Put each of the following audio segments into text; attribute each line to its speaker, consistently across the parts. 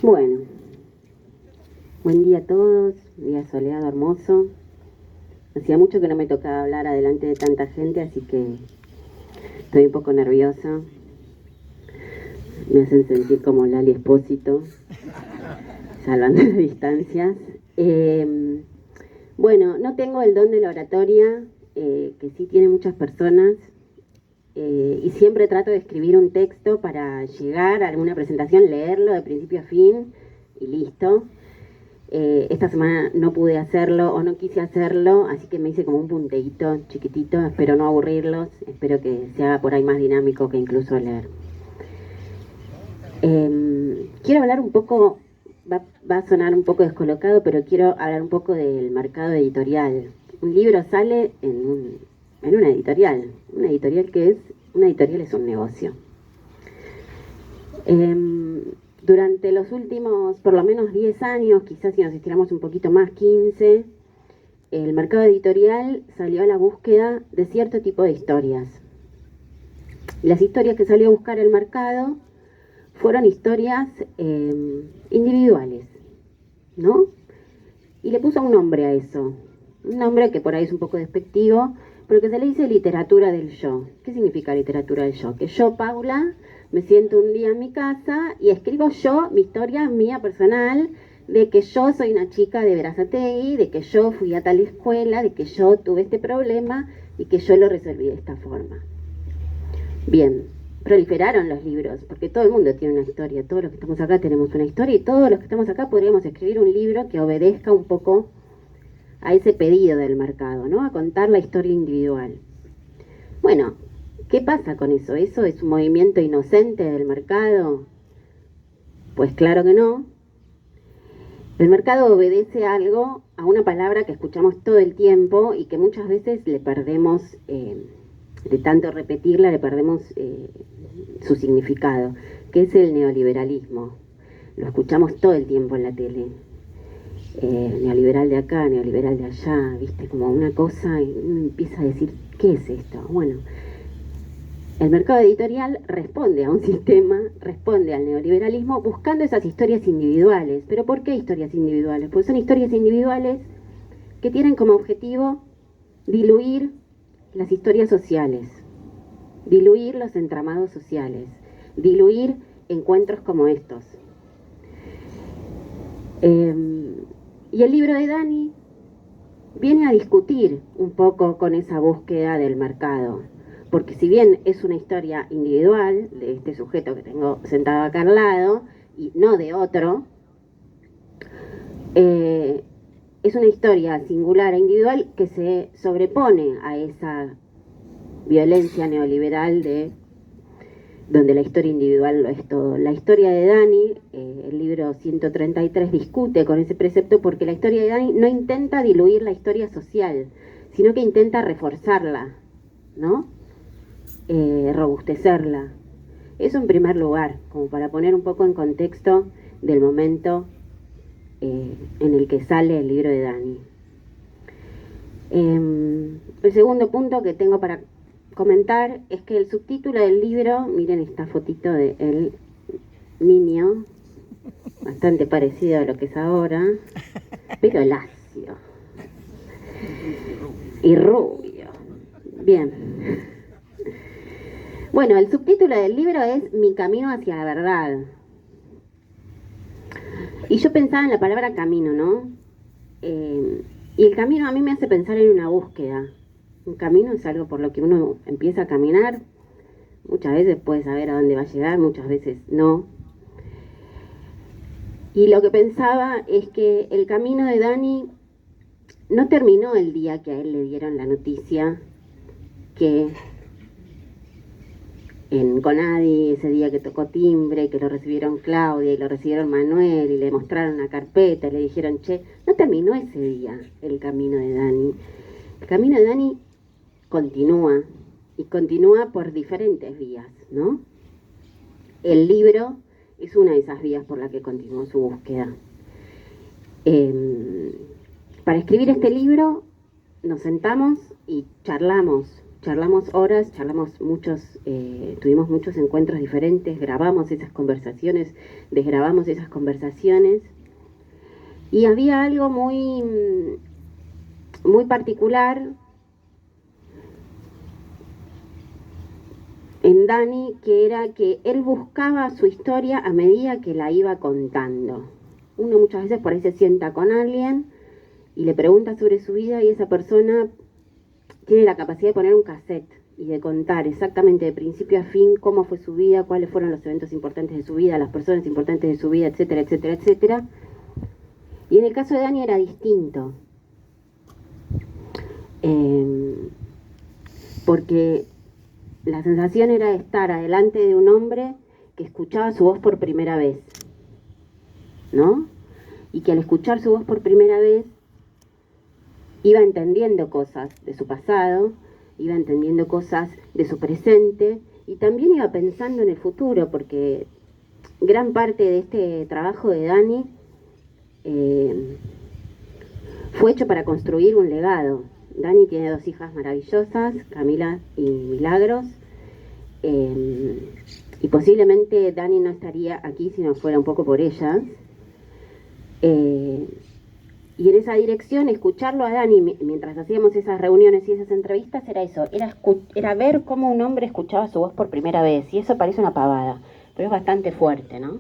Speaker 1: Bueno, buen día a todos, un día soleado, hermoso. Hacía mucho que no me tocaba hablar adelante de tanta gente, así que estoy un poco nerviosa. Me hacen sentir como Lali Espósito, salvando las distancias. Bueno, no tengo el don de la oratoria, que sí tienen muchas personas, y siempre trato de escribir un texto para llegar a alguna presentación, leerlo de principio a fin y listo. Esta semana no pude hacerlo o no quise hacerlo, así que me hice como un punteíto chiquitito. Espero no aburrirlos, espero que se haga por ahí más dinámico que incluso leer. Quiero hablar un poco, va a sonar un poco descolocado, pero quiero hablar un poco del mercado editorial. Un libro sale en una editorial que una editorial es un negocio. Durante los últimos, por lo menos 10 años, quizás si nos estiramos un poquito más, 15, el mercado editorial salió a la búsqueda de cierto tipo de historias. Las historias que salió a buscar el mercado fueron historias individuales, ¿no? Y le puso un nombre a eso, un nombre que por ahí es un poco despectivo, pero que se le dice literatura del yo. ¿Qué significa literatura del yo? Que yo, Paula, me siento un día en mi casa y escribo yo mi historia mía personal, de que yo soy una chica de Berazategui, de que yo fui a tal escuela, de que yo tuve este problema y que yo lo resolví de esta forma. Bien, proliferaron los libros, porque todo el mundo tiene una historia, todos los que estamos acá tenemos una historia y todos los que estamos acá podríamos escribir un libro que obedezca un poco a ese pedido del mercado, ¿no? A contar la historia individual. Bueno, ¿qué pasa con eso? ¿Eso es un movimiento inocente del mercado? Pues claro que no. El mercado obedece a algo, a una palabra que escuchamos todo el tiempo y que muchas veces le perdemos, de tanto repetirla, le perdemos su significado, que es el neoliberalismo. Lo escuchamos todo el tiempo en la tele. Neoliberal de acá, neoliberal de allá, viste, como una cosa, y uno empieza a decir, ¿qué es esto? Bueno, el mercado editorial responde a un sistema, responde al neoliberalismo buscando esas historias individuales. ¿Pero por qué historias individuales? Pues son historias individuales que tienen como objetivo diluir las historias sociales, diluir los entramados sociales, diluir encuentros como estos. Y el libro de Dani viene a discutir un poco con esa búsqueda del mercado, porque si bien es una historia individual de este sujeto que tengo sentado acá al lado y no de otro, es una historia singular e individual que se sobrepone a esa violencia neoliberal de donde la historia individual lo es todo. La historia de Dani, el libro 133, discute con ese precepto porque la historia de Dani no intenta diluir la historia social, sino que intenta reforzarla, ¿no? Robustecerla. Eso en primer lugar, como para poner un poco en contexto del momento en el que sale el libro de Dani. El segundo punto que tengo para comentar es que el subtítulo del libro, miren esta fotito del niño, bastante parecido a lo que es ahora, pero lacio y rubio. Bien. Bueno, el subtítulo del libro es Mi camino hacia la verdad. Y yo pensaba en la palabra camino, ¿no? Y el camino a mí me hace pensar en una búsqueda. Un camino es algo por lo que uno empieza a caminar. Muchas veces puede saber a dónde va a llegar, muchas veces no. Y lo que pensaba es que el camino de Dani no terminó el día que a él le dieron la noticia que en Conadi, ese día que tocó timbre, que lo recibieron Claudia y lo recibieron Manuel y le mostraron una carpeta y le dijeron, che, no terminó ese día el camino de Dani. El camino de Dani continúa y continúa por diferentes vías, ¿no? El libro es una de esas vías por la que continuó su búsqueda. Para escribir este libro nos sentamos y charlamos charlamos horas, tuvimos muchos encuentros diferentes, grabamos esas conversaciones, desgrabamos esas conversaciones, y había algo muy, muy particular en Dani, que era que él buscaba su historia a medida que la iba contando. Uno muchas veces por ahí se sienta con alguien y le pregunta sobre su vida, y esa persona tiene la capacidad de poner un cassette y de contar exactamente de principio a fin cómo fue su vida, cuáles fueron los eventos importantes de su vida, las personas importantes de su vida, etcétera, etcétera, etcétera. Y en el caso de Dani era distinto. Porque la sensación era de estar adelante de un hombre que escuchaba su voz por primera vez, ¿no? Y que al escuchar su voz por primera vez iba entendiendo cosas de su pasado, iba entendiendo cosas de su presente, y también iba pensando en el futuro, porque gran parte de este trabajo de Dani fue hecho para construir un legado. Dani tiene 2 hijas maravillosas, Camila y Milagros, y posiblemente Dani no estaría aquí si no fuera un poco por ellas. Y en esa dirección, escucharlo a Dani mientras hacíamos esas reuniones y esas entrevistas era eso, era ver cómo un hombre escuchaba su voz por primera vez, y eso parece una pavada, pero es bastante fuerte, ¿no?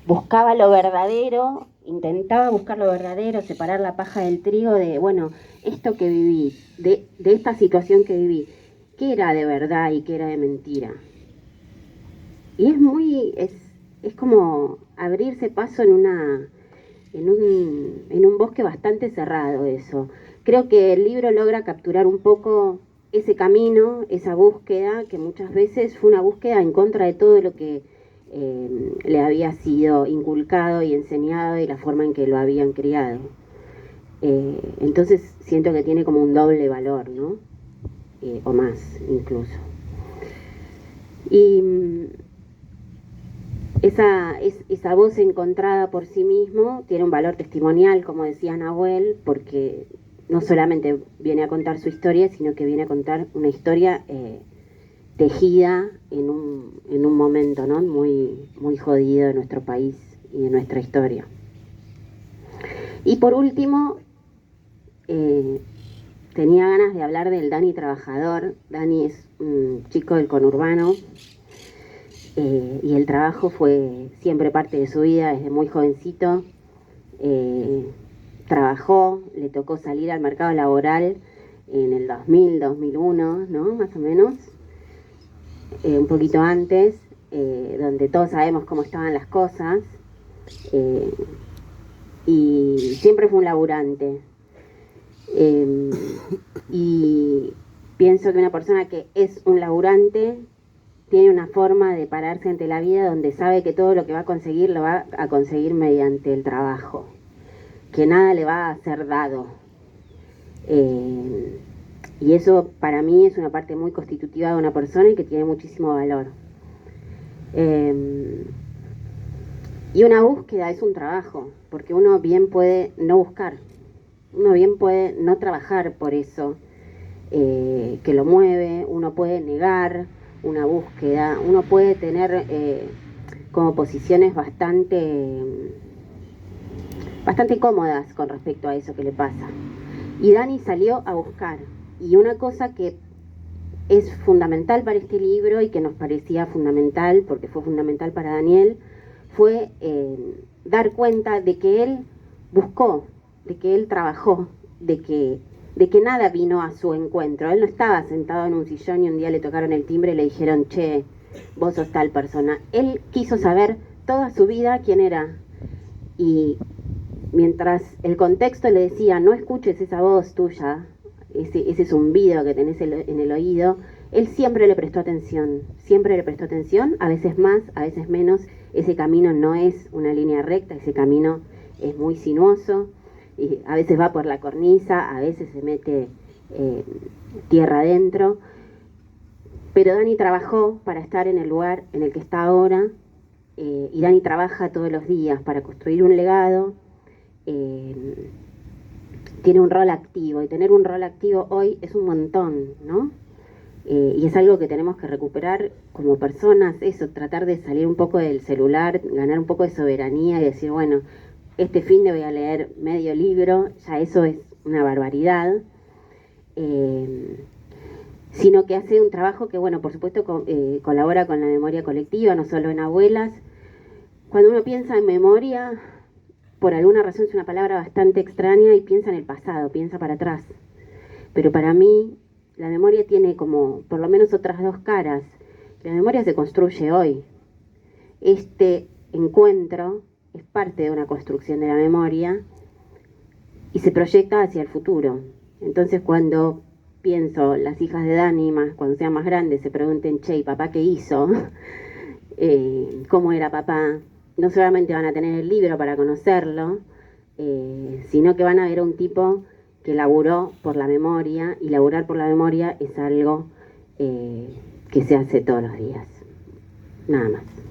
Speaker 1: Buscaba lo verdadero, intentaba buscar lo verdadero, separar la paja del trigo de, bueno, esto que viví, de esta situación que viví, ¿qué era de verdad y qué era de mentira? Y es como abrirse paso en un bosque bastante cerrado eso. Creo que el libro logra capturar un poco ese camino, esa búsqueda, que muchas veces fue una búsqueda en contra de todo lo que le había sido inculcado y enseñado y la forma en que lo habían criado. Entonces siento que tiene como un doble valor, ¿no? O más incluso. Y esa voz encontrada por sí mismo tiene un valor testimonial, como decía Nahuel, porque no solamente viene a contar su historia, sino que viene a contar una historia tejida en un momento, ¿no? muy, muy jodido de nuestro país y de nuestra historia. Y por último, tenía ganas de hablar del Dani trabajador. Dani es un chico del conurbano, y el trabajo fue siempre parte de su vida desde muy jovencito. Trabajó, le tocó salir al mercado laboral en el 2000, 2001, ¿no? Más o menos. Un poquito antes, donde todos sabemos cómo estaban las cosas, y siempre fue un laburante. Y pienso que una persona que es un laburante tiene una forma de pararse ante la vida donde sabe que todo lo que va a conseguir lo va a conseguir mediante el trabajo, que nada le va a ser dado. Y eso para mí es una parte muy constitutiva de una persona y que tiene muchísimo valor. Y una búsqueda es un trabajo, porque uno bien puede no buscar, uno bien puede no trabajar por eso que lo mueve, uno puede negar una búsqueda, uno puede tener como posiciones bastante cómodas con respecto a eso que le pasa. Y Dani salió a buscar, y una cosa que es fundamental para este libro y que nos parecía fundamental, porque fue fundamental para Daniel, fue dar cuenta de que él buscó, de que él trabajó, de que nada vino a su encuentro. Él no estaba sentado en un sillón y un día le tocaron el timbre y le dijeron, che, vos sos tal persona. Él quiso saber toda su vida quién era. Y mientras el contexto le decía, no escuches esa voz tuya, ese zumbido que tenés en el oído, él siempre le prestó atención, a veces más, a veces menos. Ese camino no es una línea recta, ese camino es muy sinuoso, y a veces va por la cornisa, a veces se mete tierra adentro, pero Dani trabajó para estar en el lugar en el que está ahora, y Dani trabaja todos los días para construir un legado, tiene un rol activo, y tener un rol activo hoy es un montón, ¿no? Y es algo que tenemos que recuperar como personas, eso, tratar de salir un poco del celular, ganar un poco de soberanía y decir, bueno, este fin de voy a leer medio libro, ya eso es una barbaridad. Sino que hace un trabajo que, bueno, por supuesto colabora con la memoria colectiva, no solo en abuelas. Cuando uno piensa en memoria, por alguna razón es una palabra bastante extraña y piensa en el pasado, piensa para atrás. Pero para mí, la memoria tiene como por lo menos otras dos caras. La memoria se construye hoy. Este encuentro es parte de una construcción de la memoria y se proyecta hacia el futuro. Entonces, cuando pienso, las hijas de Dani, cuando sean más grandes, se pregunten, che, ¿y papá qué hizo? ¿Cómo era papá? No solamente van a tener el libro para conocerlo, sino que van a ver a un tipo que laburó por la memoria, y laburar por la memoria es algo que se hace todos los días. Nada más.